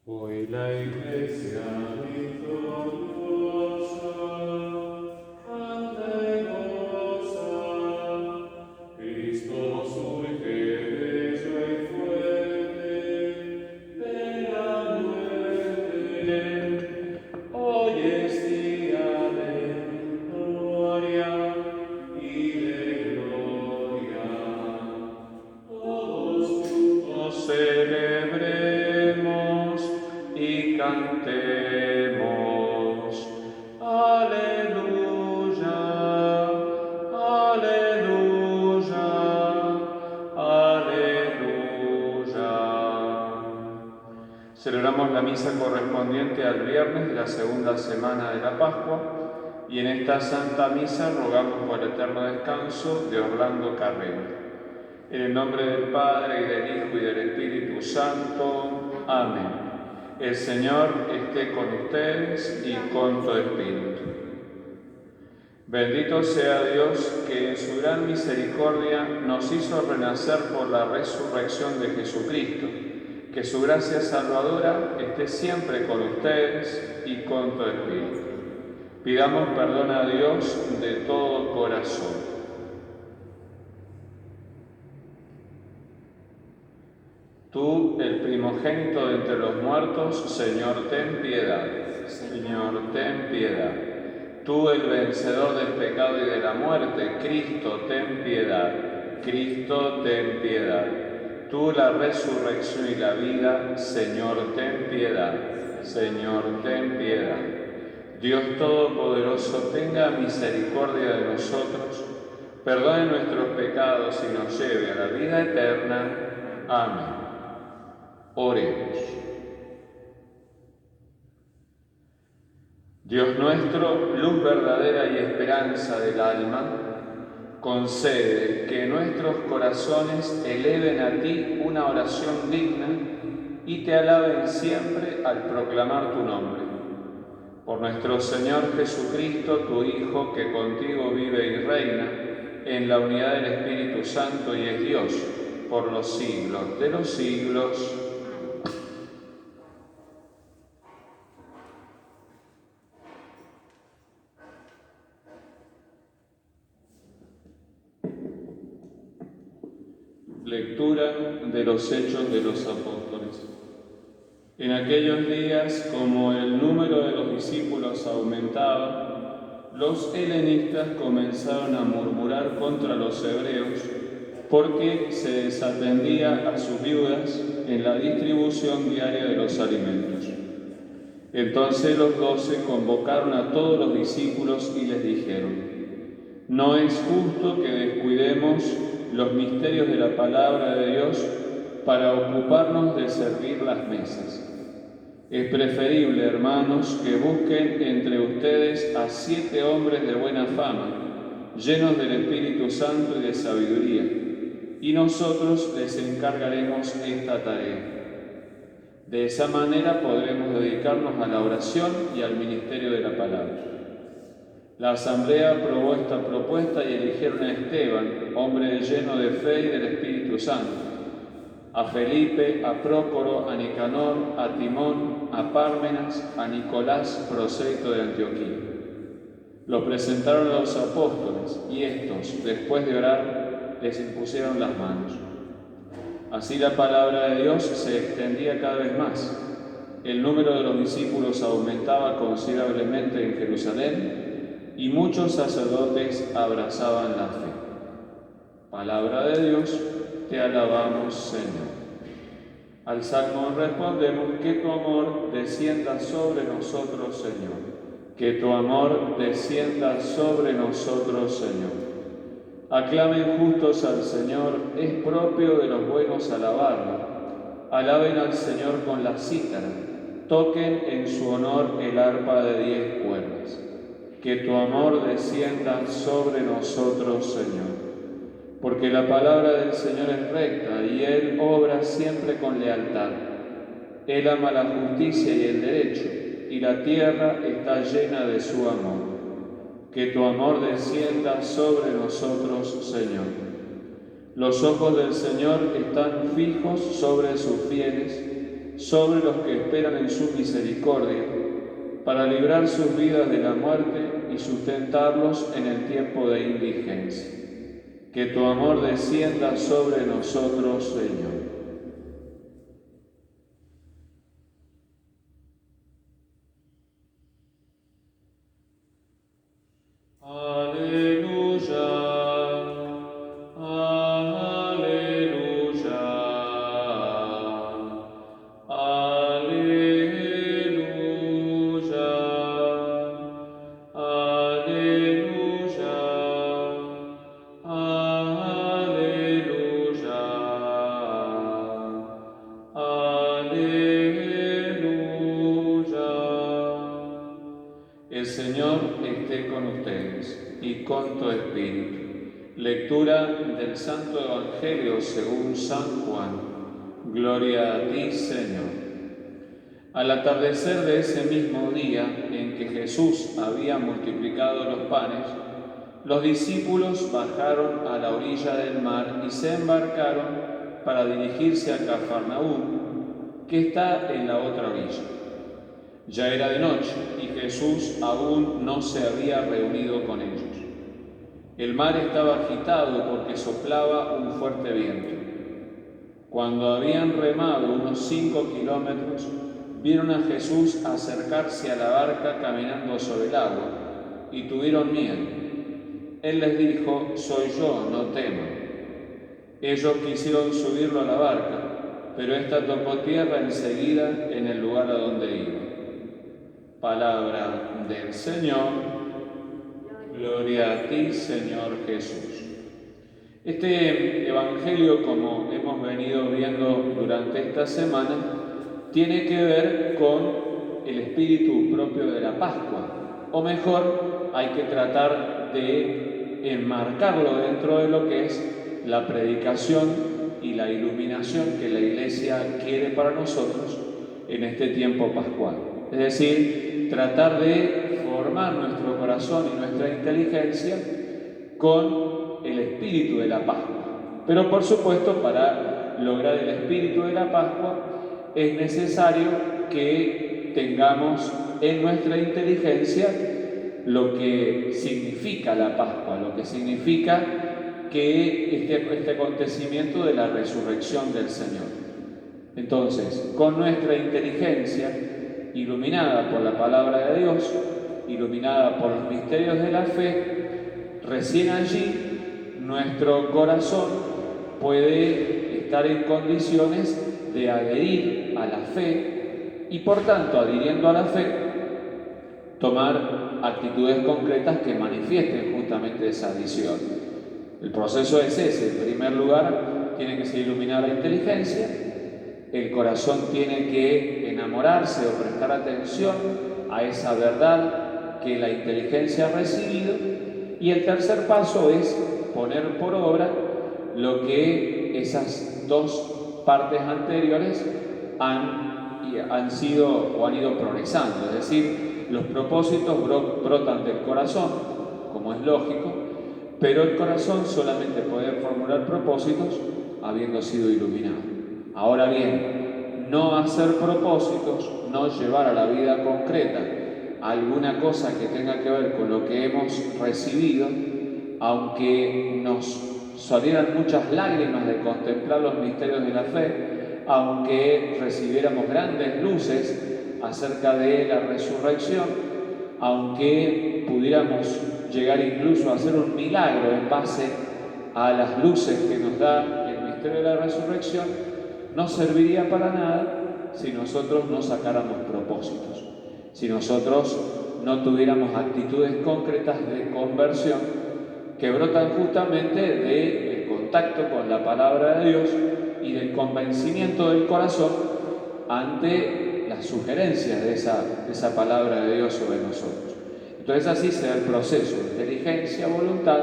Hoy la Iglesia victoriosa canta y goza, Cristo surge bello y fuerte de la muerte. Hoy es día de gloria y de gloria. Todos juntos celebremos y cantemos. Aleluya, aleluya, aleluya. Celebramos la misa correspondiente al viernes de la segunda semana de la Pascua y en esta Santa Misa rogamos por el eterno descanso de Orlando Carrera. En el nombre del Padre, y del Hijo, y del Espíritu Santo. Amén. El Señor esté con ustedes y con tu espíritu. Bendito sea Dios, que en su gran misericordia nos hizo renacer por la resurrección de Jesucristo. Que su gracia salvadora esté siempre con ustedes y con tu espíritu. Pidamos perdón a Dios de todo corazón. Tú, el primogénito de entre los muertos, Señor, ten piedad. Señor, ten piedad. Tú, el vencedor del pecado y de la muerte, Cristo, ten piedad. Cristo, ten piedad. Tú, la resurrección y la vida, Señor, ten piedad. Señor, ten piedad. Dios Todopoderoso, tenga misericordia de nosotros, perdone nuestros pecados y nos lleve a la vida eterna. Amén. Oremos. Dios nuestro, luz verdadera y esperanza del alma, concede que nuestros corazones eleven a ti una oración digna y te alaben siempre al proclamar tu nombre. Por nuestro Señor Jesucristo, tu Hijo, que contigo vive y reina en la unidad del Espíritu Santo y es Dios por los siglos de los siglos. Lectura de los Hechos de los Apóstoles. En aquellos días, como el número de los discípulos aumentaba, los helenistas comenzaron a murmurar contra los hebreos porque se desatendía a sus viudas en la distribución diaria de los alimentos. Entonces los 12 convocaron a todos los discípulos y les dijeron: no es justo que descuidemos los misterios de la palabra de Dios para ocuparnos de servir las mesas. Es preferible, hermanos, que busquen entre ustedes a 7 hombres de buena fama, llenos del Espíritu Santo y de sabiduría, y nosotros les encargaremos esta tarea. De esa manera podremos dedicarnos a la oración y al ministerio de la palabra. La asamblea aprobó esta propuesta y eligieron a Esteban, hombre lleno de fe y del Espíritu Santo, a Felipe, a Prócoro, a Nicanor, a Timón, a Pármenas, a Nicolás, prosélito de Antioquía. Lo presentaron a los apóstoles y estos, después de orar, les impusieron las manos. Así la palabra de Dios se extendía cada vez más. El número de los discípulos aumentaba considerablemente en Jerusalén y muchos sacerdotes abrazaban la fe. Palabra de Dios, te alabamos, Señor. Al salmo respondemos: que tu amor descienda sobre nosotros, Señor. Que tu amor descienda sobre nosotros, Señor. Aclamen justos al Señor, es propio de los buenos alabarlo. Alaben al Señor con la cítara, toquen en su honor el arpa de 10 cuerdas. Que tu amor descienda sobre nosotros, Señor. Porque la palabra del Señor es recta y Él obra siempre con lealtad. Él ama la justicia y el derecho, y la tierra está llena de su amor. Que tu amor descienda sobre nosotros, Señor. Los ojos del Señor están fijos sobre sus fieles sobre los que esperan en su misericordia, para librar sus vidas de la muerte y sustentarlos en el tiempo de indigencia. Que tu amor descienda sobre nosotros, Señor. Aleluya, aleluya, aleluya, aleluya, aleluya, aleluya. El Señor esté con ustedes y con tu espíritu. Lectura del Santo Evangelio según San Juan. Gloria a ti, Señor. Al atardecer de ese mismo día en que Jesús había multiplicado los panes, los discípulos bajaron a la orilla del mar y se embarcaron para dirigirse a Cafarnaúm, que está en la otra orilla. Ya era de noche y Jesús aún no se había reunido con ellos. El mar estaba agitado porque soplaba un fuerte viento. Cuando habían remado unos 5 kilómetros, vieron a Jesús acercarse a la barca caminando sobre el agua y tuvieron miedo. Él les dijo: «Soy yo, no teman». Ellos quisieron subirlo a la barca, pero ésta tocó tierra enseguida en el lugar a donde iba. Palabra del Señor. Gloria a ti, Señor Jesús. Este Evangelio, como hemos venido viendo durante esta semana, tiene que ver con el espíritu propio de la Pascua. O mejor, hay que tratar de enmarcarlo dentro de lo que es la predicación y la iluminación que la Iglesia quiere para nosotros en este tiempo pascual. Es decir, tratar de formar nuestro corazón y nuestra inteligencia con el espíritu de la Pascua. Pero por supuesto, para lograr el espíritu de la Pascua es necesario que tengamos en nuestra inteligencia lo que significa la Pascua, lo que significa que este acontecimiento de la resurrección del Señor. Entonces, con nuestra inteligencia, iluminada por la palabra de Dios, iluminada por los misterios de la fe, recién allí nuestro corazón puede estar en condiciones de adherir a la fe y, por tanto, adhiriendo a la fe, tomar actitudes concretas que manifiesten justamente esa adhesión. El proceso es ese. En primer lugar, tiene que ser iluminada la inteligencia, el corazón tiene que enamorarse o prestar atención a esa verdad que la inteligencia ha recibido, y el tercer paso es poner por obra lo que esas dos partes anteriores han sido o han ido progresando. Es decir, los propósitos brotan del corazón, como es lógico, pero el corazón solamente puede formular propósitos habiendo sido iluminado. Ahora bien, no hacer propósitos, no llevar a la vida concreta alguna cosa que tenga que ver con lo que hemos recibido, aunque nos salieran muchas lágrimas de contemplar los misterios de la fe, aunque recibiéramos grandes luces acerca de la resurrección, aunque pudiéramos llegar incluso a hacer un milagro en base a las luces que nos da el misterio de la resurrección, no serviría para nada si nosotros no sacáramos propósitos, si nosotros no tuviéramos actitudes concretas de conversión que brotan justamente del contacto con la palabra de Dios y del convencimiento del corazón ante las sugerencias de esa palabra de Dios sobre nosotros. Entonces así se da el proceso: inteligencia, voluntad,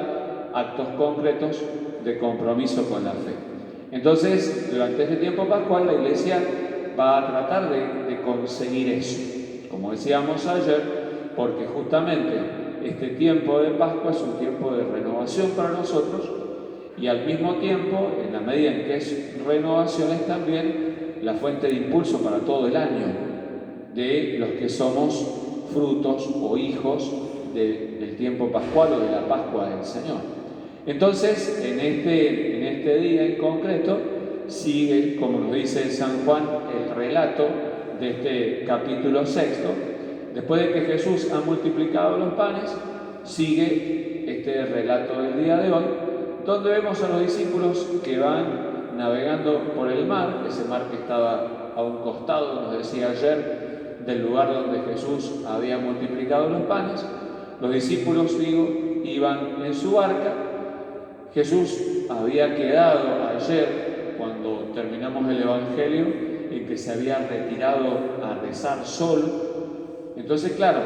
actos concretos de compromiso con la fe. Entonces, durante este tiempo pascual, la Iglesia va a tratar de conseguir eso, como decíamos ayer, porque justamente este tiempo de Pascua es un tiempo de renovación para nosotros, y al mismo tiempo, en la medida en que es renovación, es también la fuente de impulso para todo el año de los que somos frutos o hijos del tiempo pascual o de la Pascua del Señor. Entonces, en este día en concreto, sigue, como nos dice San Juan, el relato de este capítulo 6. Después de que Jesús ha multiplicado los panes, sigue este relato del día de hoy, donde vemos a los discípulos que van navegando por el mar, ese mar que estaba a un costado, nos decía ayer, del lugar donde Jesús había multiplicado los panes. Los discípulos, iban en su barca. Jesús había quedado ayer, cuando terminamos el Evangelio, en que se había retirado a rezar solo. Entonces, claro,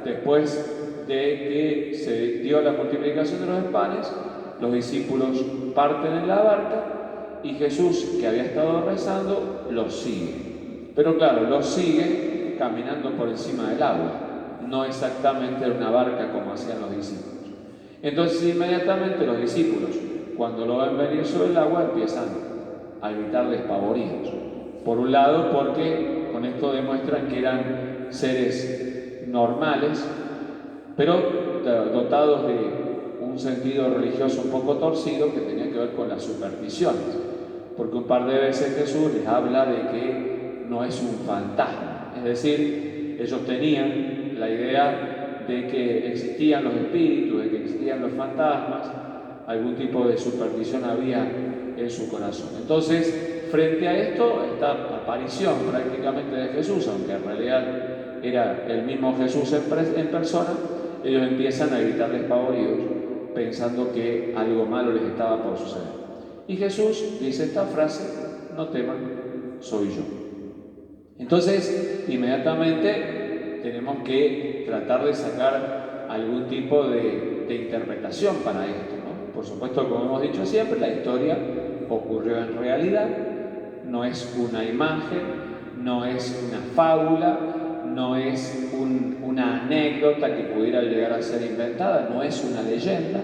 después de que se dio la multiplicación de los panes, los discípulos parten en la barca y Jesús, que había estado rezando, los sigue. Pero claro, los sigue caminando por encima del agua, no exactamente en una barca como hacían los discípulos. Entonces inmediatamente los discípulos, cuando lo ven venir sobre el agua, empiezan a gritar despavoridos. Por un lado, porque con esto demuestran que eran seres normales, pero dotados de un sentido religioso un poco torcido que tenía que ver con las supersticiones. Porque un par de veces Jesús les habla de que no es un fantasma. Es decir, ellos tenían la idea de que existían los espíritus, de que existían los fantasmas, algún tipo de superstición había en su corazón. Entonces, frente a esto, esta aparición prácticamente de Jesús, aunque en realidad era el mismo Jesús en persona, ellos empiezan a gritar despavoridos, pensando que algo malo les estaba por suceder. Y Jesús dice esta frase: no teman, soy yo. Entonces, inmediatamente tenemos que tratar de sacar algún tipo de interpretación para esto, ¿no? Por supuesto, como hemos dicho siempre, la historia ocurrió en realidad, no es una imagen, no es una fábula, no es una anécdota que pudiera llegar a ser inventada, no es una leyenda.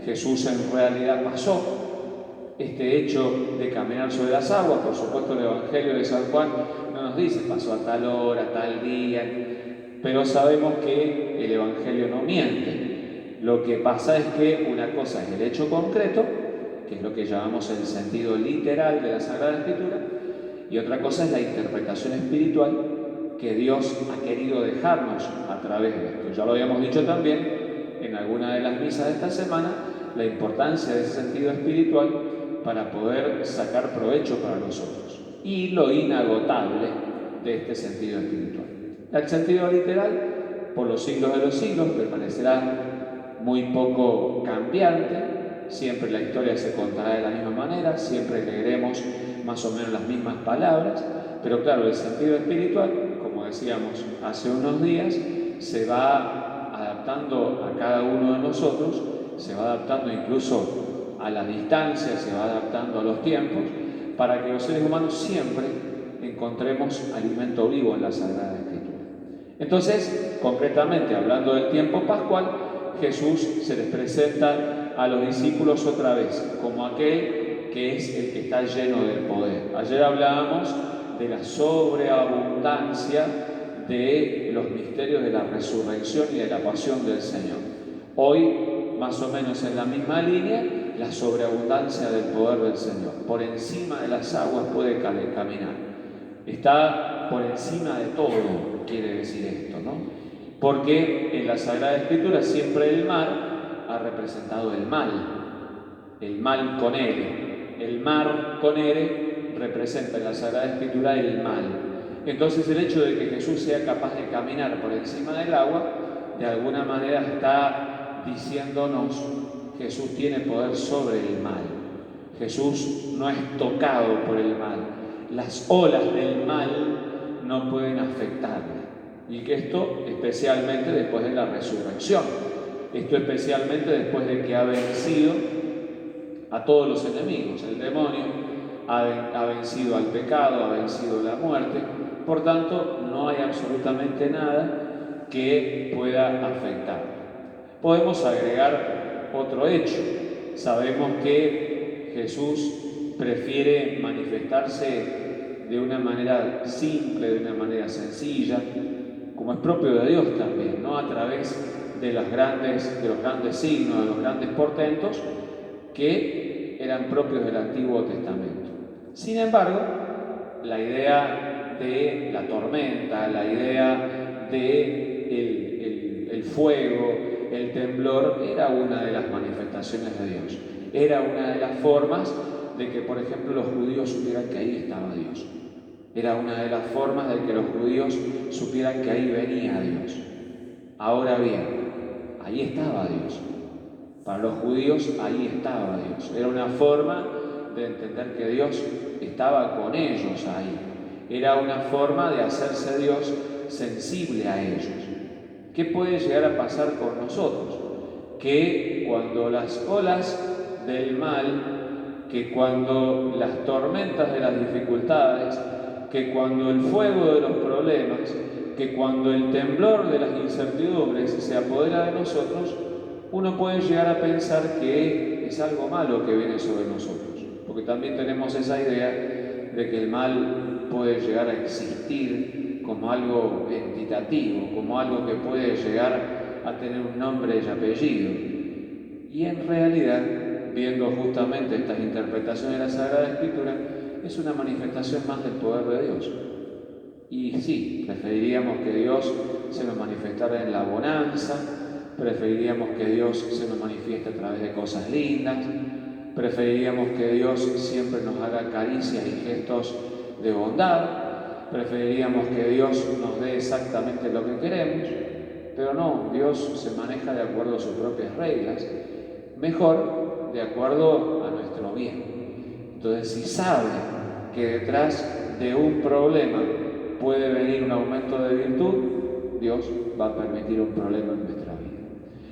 Jesús en realidad pasó este hecho de caminar sobre las aguas. Por supuesto, el Evangelio de San Juan no nos dice pasó a tal hora, tal día, pero sabemos que el Evangelio no miente. Lo que pasa es que una cosa es el hecho concreto, que es lo que llamamos el sentido literal de la Sagrada Escritura, y otra cosa es la interpretación espiritual que Dios ha querido dejarnos a través de esto. Ya lo habíamos dicho también en alguna de las misas de esta semana, la importancia de ese sentido espiritual para poder sacar provecho para nosotros, y lo inagotable de este sentido espiritual. El sentido literal, por los siglos de los siglos, permanecerá muy poco cambiante, siempre la historia se contará de la misma manera, siempre leeremos más o menos las mismas palabras, pero claro, el sentido espiritual, como decíamos hace unos días, se va adaptando a cada uno de nosotros, se va adaptando incluso a la distancia, se va adaptando a los tiempos, para que los seres humanos siempre encontremos alimento vivo en la Sagrada Escritura. Entonces, concretamente, hablando del tiempo pascual, Jesús se les presenta a los discípulos otra vez como aquel que es el que está lleno del poder. Ayer hablábamos de la sobreabundancia de los misterios de la resurrección y de la pasión del Señor. Hoy, más o menos en la misma línea, la sobreabundancia del poder del Señor. Por encima de las aguas puede caminar. Está por encima de todo, quiere decir esto, ¿no? Porque en la Sagrada Escritura siempre el mar ha representado el mal con R. El mar con R representa en la Sagrada Escritura el mal. Entonces el hecho de que Jesús sea capaz de caminar por encima del agua, de alguna manera está diciéndonos: Jesús tiene poder sobre el mal. Jesús no es tocado por el mal. Las olas del mal no pueden afectarle. Y que esto especialmente después de la resurrección. Esto especialmente después de que ha vencido a todos los enemigos. El demonio ha vencido al pecado, ha vencido la muerte. Por tanto, no hay absolutamente nada que pueda afectarle. Podemos agregar otro hecho. Sabemos que Jesús prefiere manifestarse de una manera simple, de una manera sencilla, como es propio de Dios también, no a través de los grandes signos, de los grandes portentos que eran propios del Antiguo Testamento. Sin embargo, la idea de la tormenta, la idea de el fuego, el temblor, era una de las manifestaciones de Dios. Era una de las formas de que, por ejemplo, los judíos supieran que ahí estaba Dios. Era una de las formas de que los judíos supieran que ahí venía Dios. Ahora bien, ahí estaba Dios. Para los judíos, ahí estaba Dios. Era una forma de entender que Dios estaba con ellos ahí. Era una forma de hacerse Dios sensible a ellos. ¿Qué puede llegar a pasar con nosotros? Que cuando las olas del mal, que cuando las tormentas de las dificultades, que cuando el fuego de los problemas, que cuando el temblor de las incertidumbres se apodera de nosotros, uno puede llegar a pensar que es algo malo que viene sobre nosotros, porque también tenemos esa idea de que el mal puede llegar a existir como algo entitativo, como algo que puede llegar a tener un nombre y apellido. Y en realidad, viendo justamente estas interpretaciones de la Sagrada Escritura, es una manifestación más del poder de Dios. Y sí, preferiríamos que Dios se nos manifestara en la bonanza, preferiríamos que Dios se nos manifieste a través de cosas lindas, preferiríamos que Dios siempre nos haga caricias y gestos de bondad, preferiríamos que Dios nos dé exactamente lo que queremos, pero no, Dios se maneja de acuerdo a sus propias reglas, mejor de acuerdo a nuestro bien. Entonces, si sabe que detrás de un problema puede venir un aumento de virtud, Dios va a permitir un problema en nuestra vida.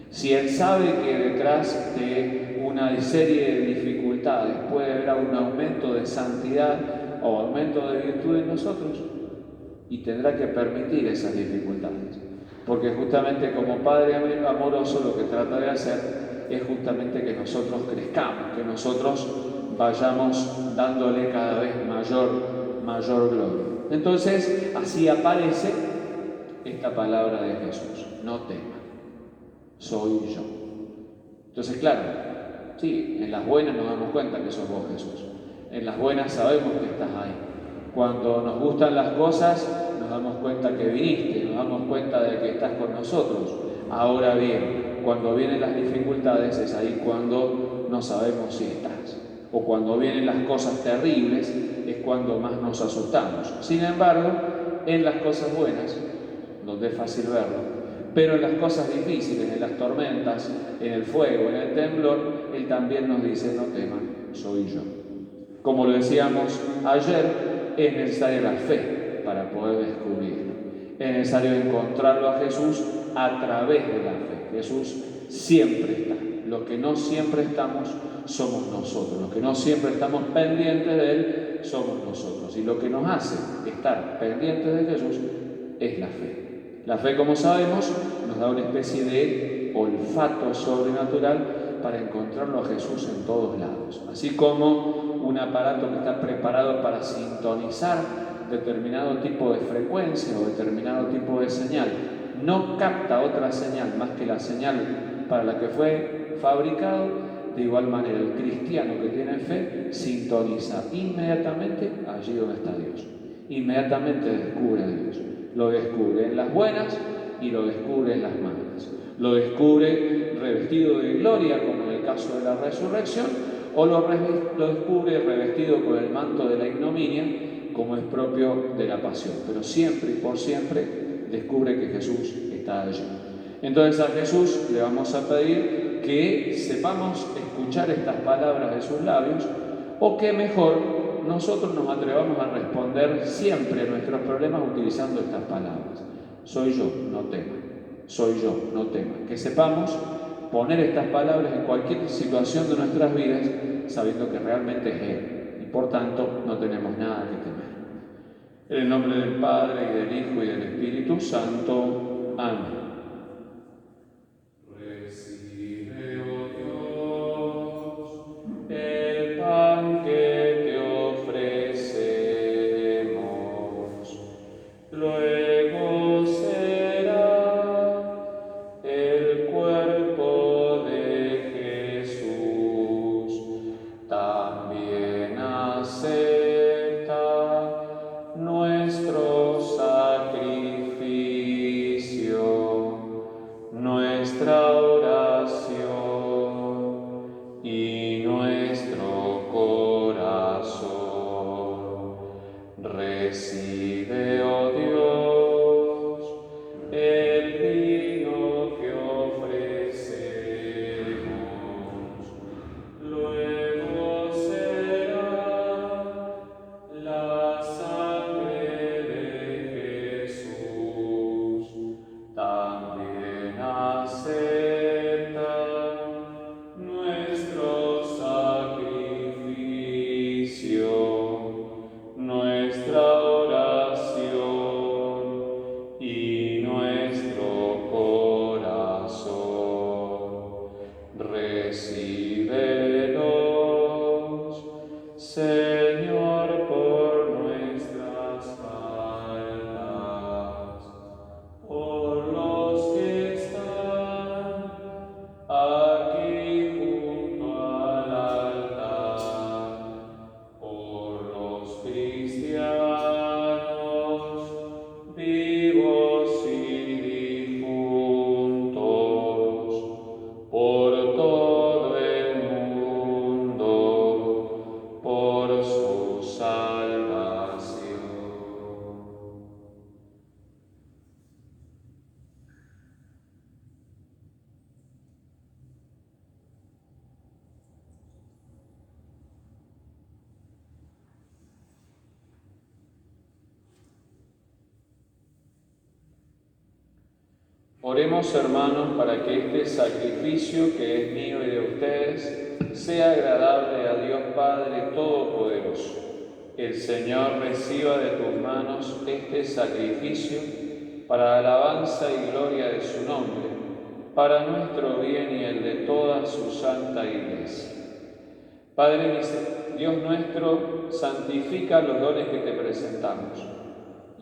Si Él sabe que detrás de una serie de dificultades puede haber un aumento de santidad o aumento de virtud en nosotros, y tendrá que permitir esas dificultades. Porque justamente como Padre amoroso lo que trata de hacer es justamente que nosotros crezcamos, que nosotros vayamos dándole cada vez mayor gloria. Entonces, así aparece esta palabra de Jesús: no temas, soy yo. Entonces, claro, sí, en las buenas nos damos cuenta que sos vos, Jesús. En las buenas sabemos que estás ahí. Cuando nos gustan las cosas, nos damos cuenta que viniste, nos damos cuenta de que estás con nosotros. Ahora bien, cuando vienen las dificultades es ahí cuando no sabemos si estás. O cuando vienen las cosas terribles es cuando más nos asustamos. Sin embargo, en las cosas buenas, donde es fácil verlo, pero en las cosas difíciles, en las tormentas, en el fuego, en el temblor, Él también nos dice: no teman, soy yo. Como lo decíamos ayer, es necesaria la fe para poder descubrirlo. Es necesario encontrarlo a Jesús a través de la fe. Jesús siempre está. Los que no siempre estamos somos nosotros. Los que no siempre estamos pendientes de Él somos nosotros. Y lo que nos hace estar pendientes de Jesús es la fe. La fe, como sabemos, nos da una especie de olfato sobrenatural para encontrarlo a Jesús en todos lados. Así como un aparato que está preparado para sintonizar determinado tipo de frecuencia o determinado tipo de señal no capta otra señal más que la señal para la que fue fabricado, de igual manera el cristiano que tiene fe sintoniza inmediatamente allí donde está Dios. Inmediatamente descubre a Dios. Lo descubre en las buenas y lo descubre en las malas. Lo descubre revestido de gloria, como en el caso de la resurrección, o lo descubre revestido con el manto de la ignominia, como es propio de la pasión. Pero siempre y por siempre descubre que Jesús está allí. Entonces a Jesús le vamos a pedir que sepamos escuchar estas palabras de sus labios, o que mejor nosotros nos atrevamos a responder siempre a nuestros problemas utilizando estas palabras: soy yo, no temas. Soy yo, no temas. Que sepamos poner estas palabras en cualquier situación de nuestras vidas, sabiendo que realmente es Él, y por tanto no tenemos nada que temer. En el nombre del Padre, y del Hijo, y del Espíritu Santo. Amén. Recibe, oh Dios, el pan que te ofrecemos. luego será el cuerpo de Jesús. También acepta nuestro sacrificio, nuestra oración y nuestro corazón. Recibe, oh Dios, el vino que ofrecemos. Luego será la sangre de Jesús. También acepta nuestro sacrificio, nuestra oración y nuestro corazón. Recíbelos, Señor, por nuestras faltas, por los que están aquí junto al altar, por los cristianos vivos y difuntos, por todo el mundo, por su salvación. Oremos, hermanos, para que este sacrificio que es mío y de ustedes sea agradable a Dios Padre Todopoderoso. El Señor reciba de tus manos este sacrificio para alabanza y gloria de su nombre, para nuestro bien y el de toda su santa Iglesia. Padre Dios nuestro, santifica los dones que te presentamos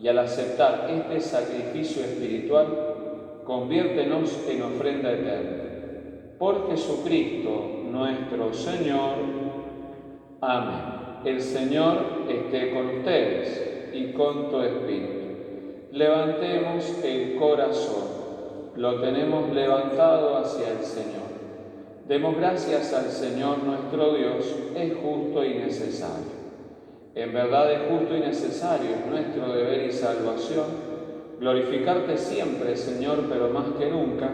y al aceptar este sacrificio espiritual, conviértenos en ofrenda eterna. Por Jesucristo nuestro Señor. Amén. El Señor esté con ustedes y con tu espíritu. Levantemos el corazón. Lo tenemos levantado hacia el Señor. Demos gracias al Señor nuestro Dios, es justo y necesario. En verdad es justo y necesario, es nuestro deber y salvación, glorificarte siempre, Señor, pero más que nunca,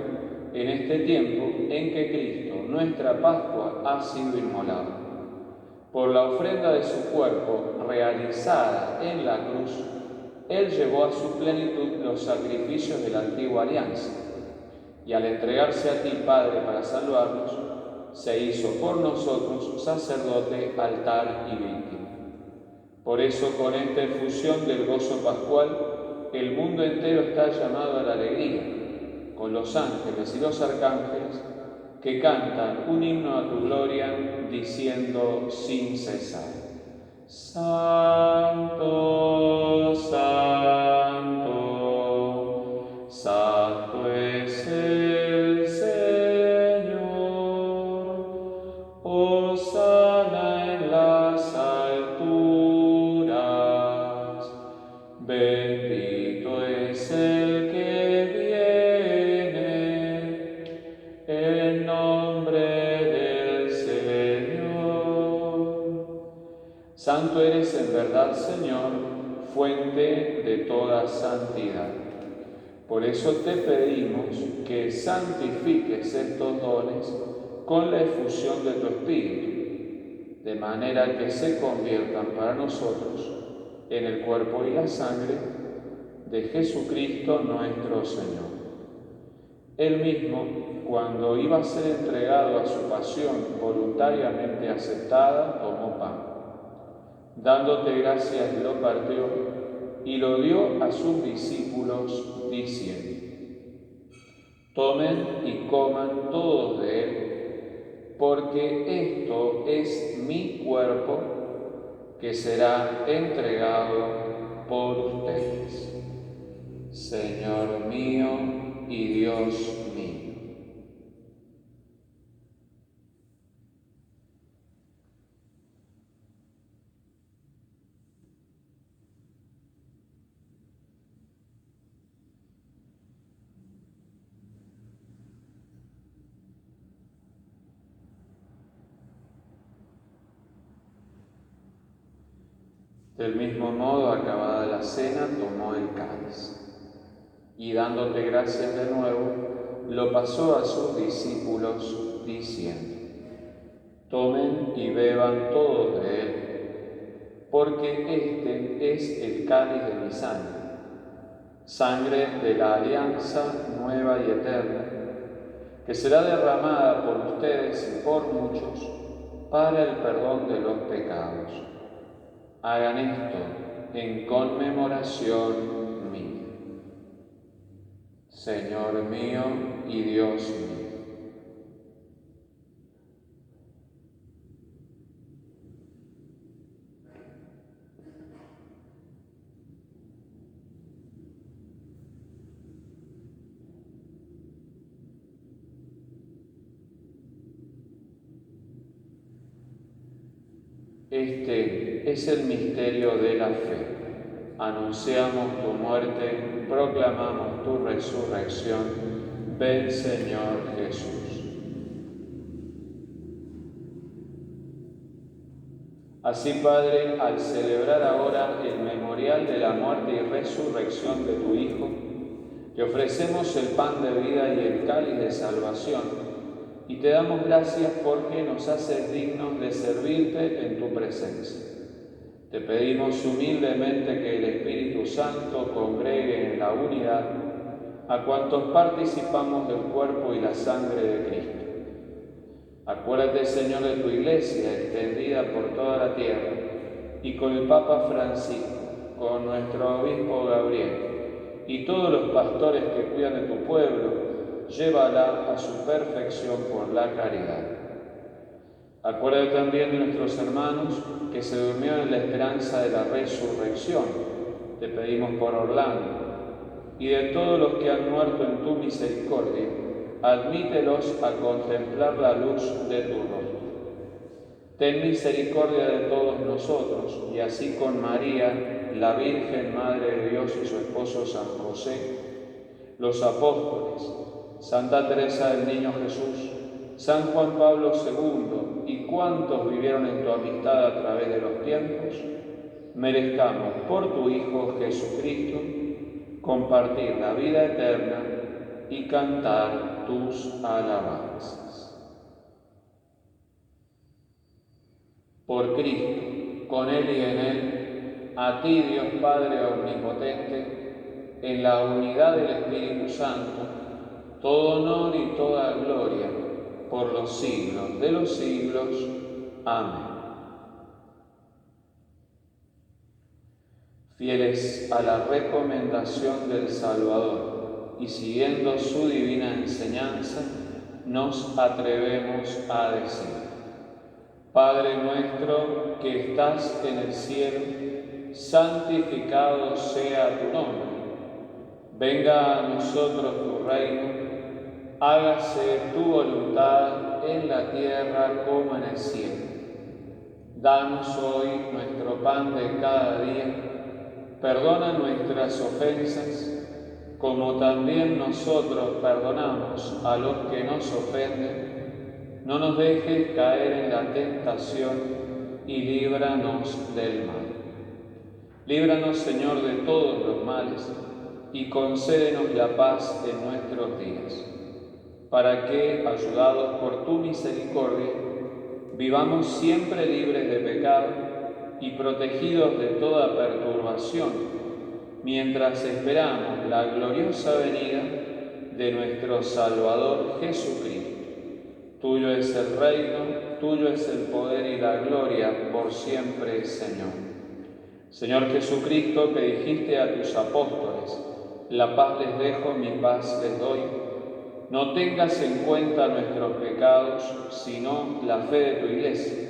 en este tiempo en que Cristo, nuestra Pascua, ha sido inmolado. Por la ofrenda de su cuerpo realizada en la cruz, Él llevó a su plenitud los sacrificios de la antigua alianza, y al entregarse a ti, Padre, para salvarnos, se hizo por nosotros sacerdote, altar y víctima. Por eso, con esta efusión del gozo pascual, el mundo entero está llamado a la alegría, con los ángeles y los arcángeles que cantan un himno a tu gloria, diciendo sin cesar: Santo, Santo, Santo es el Señor, hosana en las alturas, bendito es el que viene en nombre del Señor. Santo eres en verdad, Señor, fuente de toda santidad. Por eso te pedimos que santifiques estos dones con la efusión de tu Espíritu, de manera que se conviertan para nosotros en el cuerpo y la sangre de Jesucristo nuestro Señor. Él mismo, cuando iba a ser entregado a su pasión voluntariamente aceptada, tomó pan. Dándote gracias, lo partió y lo dio a sus discípulos, diciendo: Tomen y coman todos de él, porque esto es mi cuerpo, que será entregado por ustedes. Señor mío y Dios mío. Del mismo modo, acabada la cena, tomó el cáliz y dándote gracias de nuevo, lo pasó a sus discípulos diciendo: tomen y beban todos de él, porque este es el cáliz de mi sangre, sangre de la alianza nueva y eterna, que será derramada por ustedes y por muchos para el perdón de los pecados. Hagan esto en conmemoración mía. Señor mío y Dios mío. Este es el misterio de la fe. Anunciamos tu muerte, proclamamos tu resurrección. Ven, Señor Jesús. Así, Padre, al celebrar ahora el memorial de la muerte y resurrección de tu Hijo, te ofrecemos el pan de vida y el cáliz de salvación, y te damos gracias porque nos haces dignos de servirte en tu presencia. Te pedimos humildemente que el Espíritu Santo congregue en la unidad a cuantos participamos del cuerpo y la sangre de Cristo. Acuérdate, Señor, de tu Iglesia extendida por toda la tierra, y con el Papa Francisco, con nuestro Obispo Gabriel, y todos los pastores que cuidan de tu pueblo, llévala a su perfección por la caridad. Acuérdate también de nuestros hermanos que se durmieron en la esperanza de la resurrección. Te pedimos por Orlando, y de todos los que han muerto en tu misericordia, admítelos a contemplar la luz de tu rostro. Ten misericordia de todos nosotros, y así con María, la Virgen Madre de Dios y su esposo San José, los apóstoles, Santa Teresa del Niño Jesús, San Juan Pablo II y cuantos vivieron en tu amistad a través de los tiempos, merezcamos por tu Hijo Jesucristo compartir la vida eterna y cantar tus alabanzas. Por Cristo, con Él y en Él, a ti, Dios Padre Omnipotente, en la unidad del Espíritu Santo, todo honor y toda gloria por los siglos de los siglos. Amén. Fieles a la recomendación del Salvador y siguiendo su divina enseñanza, nos atrevemos a decir: Padre nuestro que estás en el cielo, santificado sea tu nombre. Venga a nosotros tu reino, hágase tu voluntad en la tierra como en el cielo. Danos hoy nuestro pan de cada día. Perdona nuestras ofensas, como también nosotros perdonamos a los que nos ofenden. No nos dejes caer en la tentación y líbranos del mal. Líbranos, Señor, de todos los males y concédenos la paz en nuestros días, para que, ayudados por tu misericordia, vivamos siempre libres de pecado y protegidos de toda perturbación, mientras esperamos la gloriosa venida de nuestro Salvador Jesucristo. Tuyo es el reino, tuyo es el poder y la gloria por siempre, Señor. Señor Jesucristo, que dijiste a tus apóstoles: la paz les dejo, mi paz les doy. No tengas en cuenta nuestros pecados, sino la fe de tu Iglesia.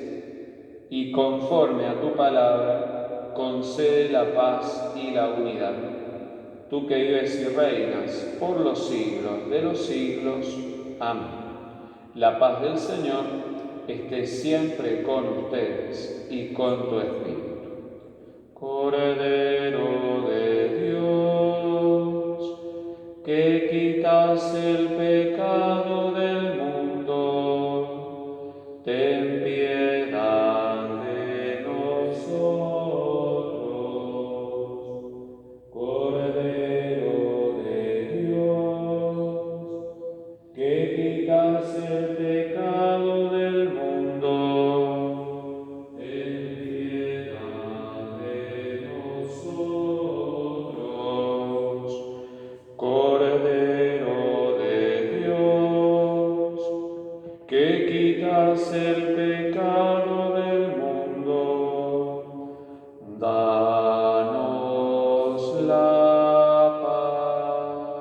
Y conforme a tu palabra, concede la paz y la unidad. tú que vives y reinas por los siglos de los siglos. Amén. La paz del Señor esté siempre con ustedes y con tu espíritu. Cordero de Dios, que quitas el pecado del mundo, ten piedad de nosotros. Cordero de Dios, que quitas el pecado del mundo, ten piedad de nosotros. Cordero de Dios, que quitas el pecado del mundo, danos la paz.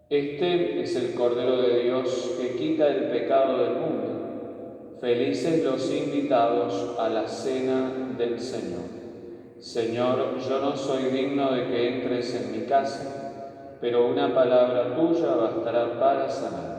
Este es el Cordero de Dios que quita el pecado del mundo. Felices los invitados a la cena del Señor. Señor, yo no soy digno de que entres en mi casa, pero una palabra tuya bastará para sanar.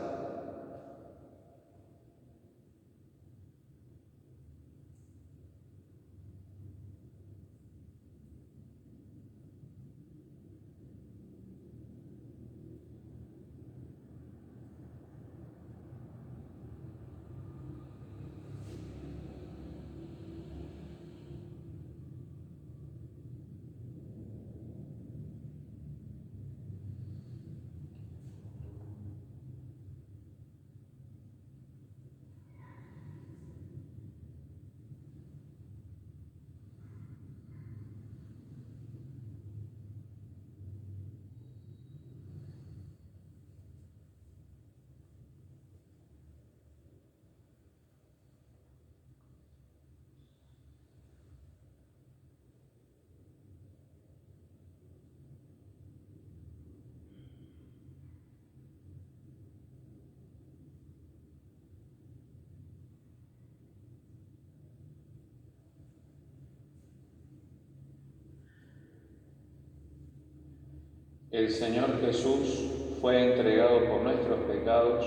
El Señor Jesús fue entregado por nuestros pecados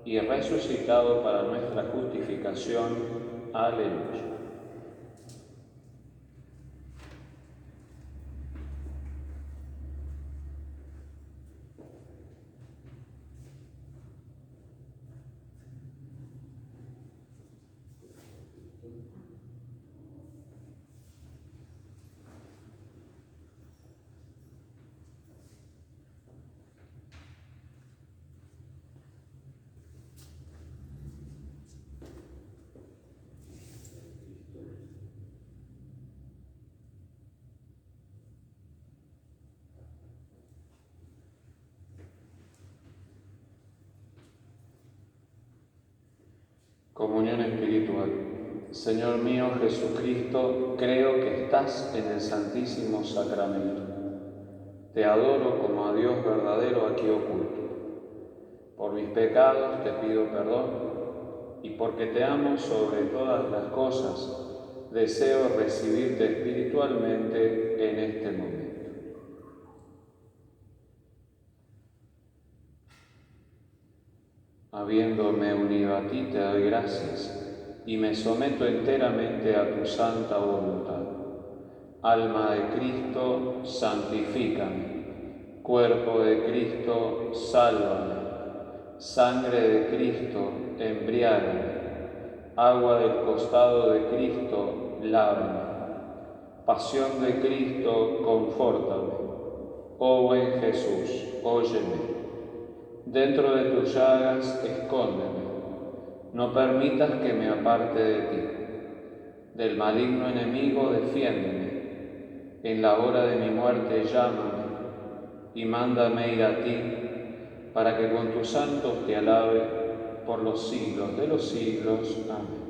y resucitado para nuestra justificación. Aleluya. Comunión espiritual. Señor mío Jesucristo, creo que estás en el Santísimo Sacramento. Te adoro como a Dios verdadero aquí oculto. Por mis pecados te pido perdón y porque te amo sobre todas las cosas, deseo recibirte espiritualmente en este momento. Habiéndome unido a ti, te doy gracias y me someto enteramente a tu santa voluntad. Alma de Cristo, santifícame. Cuerpo de Cristo, sálvame. Sangre de Cristo, embriágame. Agua del costado de Cristo, lávame. Pasión de Cristo, confórtame. Oh buen Jesús, óyeme. Dentro de tus llagas, escóndeme. No permitas que me aparte de ti. Del maligno enemigo, defiéndeme. En la hora de mi muerte, llámame y mándame ir a ti, para que con tus santos te alabe por los siglos de los siglos. Amén.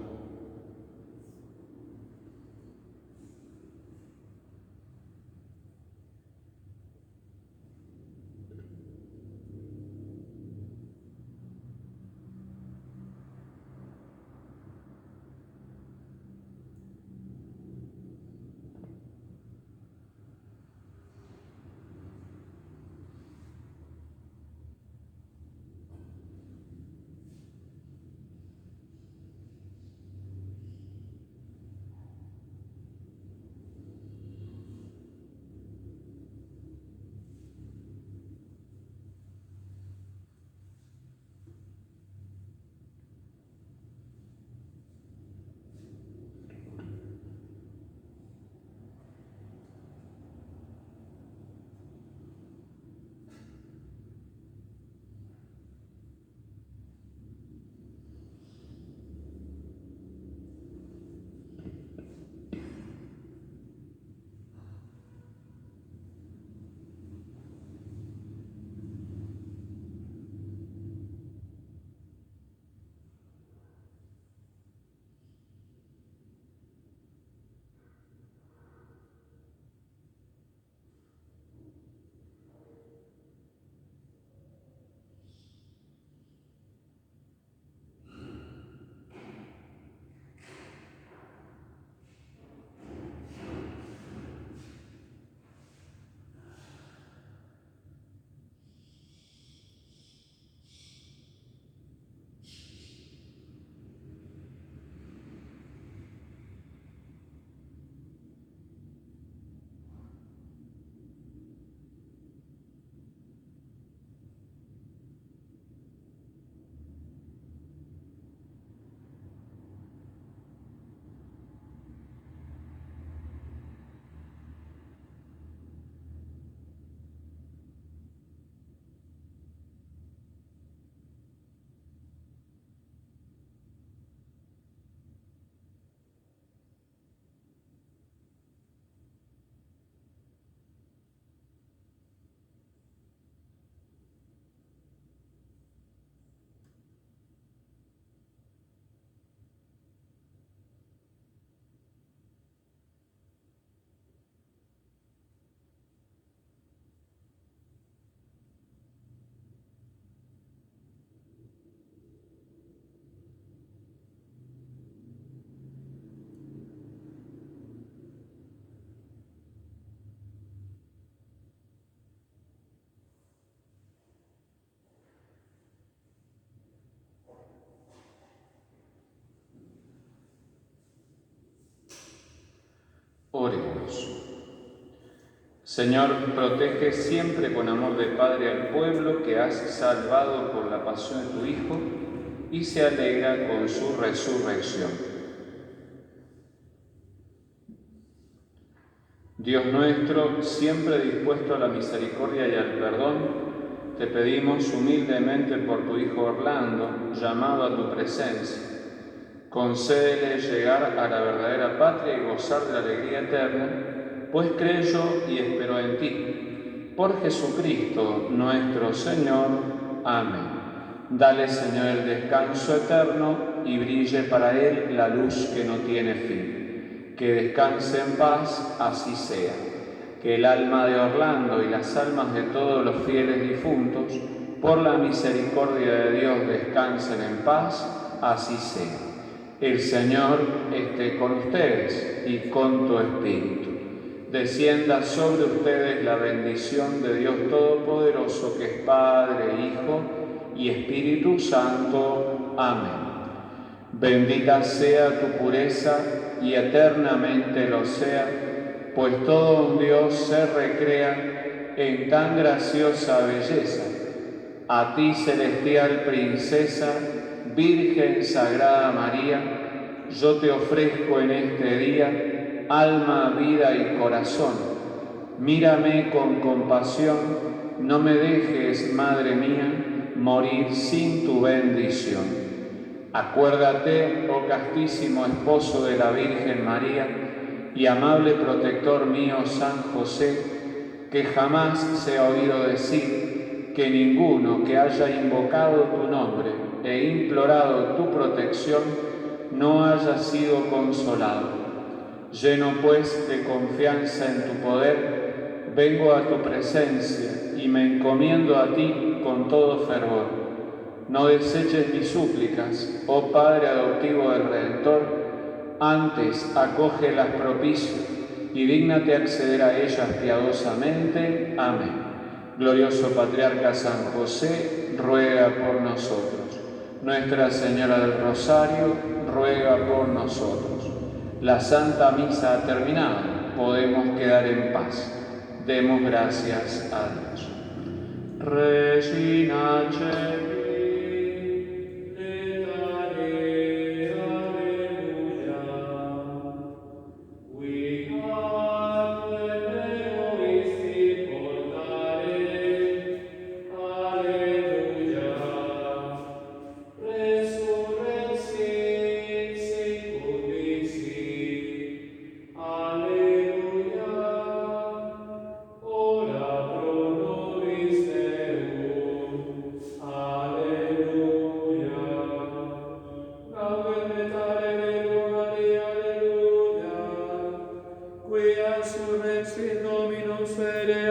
Oremos. Señor, protege siempre con amor de Padre al pueblo que has salvado por la pasión de tu Hijo y se alegra con su resurrección. Dios nuestro, siempre dispuesto a la misericordia y al perdón, te pedimos humildemente por tu Hijo Orlando, llamado a tu presencia. Concédele llegar a la verdadera patria y gozar de la alegría eterna, pues creyó y esperó en ti. Por Jesucristo nuestro Señor. Amén. Dale, Señor, el descanso eterno y brille para él la luz que no tiene fin. Que descanse en paz, así sea. Que el alma de Orlando y las almas de todos los fieles difuntos, por la misericordia de Dios, descansen en paz, así sea. El Señor esté con ustedes y con tu espíritu. Descienda sobre ustedes la bendición de Dios Todopoderoso, que es Padre, Hijo y Espíritu Santo. Amén. Bendita sea tu pureza y eternamente lo sea, pues todo un Dios se recrea en tan graciosa belleza. A ti, celestial princesa, Virgen Sagrada María, yo te ofrezco en este día alma, vida y corazón. Mírame con compasión, no me dejes, Madre mía, morir sin tu bendición. Acuérdate, oh castísimo esposo de la Virgen María y amable protector mío San José, que jamás se ha oído decir que ninguno que haya invocado tu nombre e implorado tu protección no haya sido consolado. Lleno pues de confianza en tu poder, vengo a tu presencia y me encomiendo a ti con todo fervor. No deseches mis súplicas, oh Padre adoptivo del Redentor, antes acógelas propicio y dígnate acceder a ellas piadosamente. Amén. Glorioso Patriarca San José, ruega por nosotros. Nuestra Señora del Rosario, ruega por nosotros. La Santa Misa ha terminado, podemos quedar en paz. Demos gracias a Dios. Regina Coeli, Dominum fere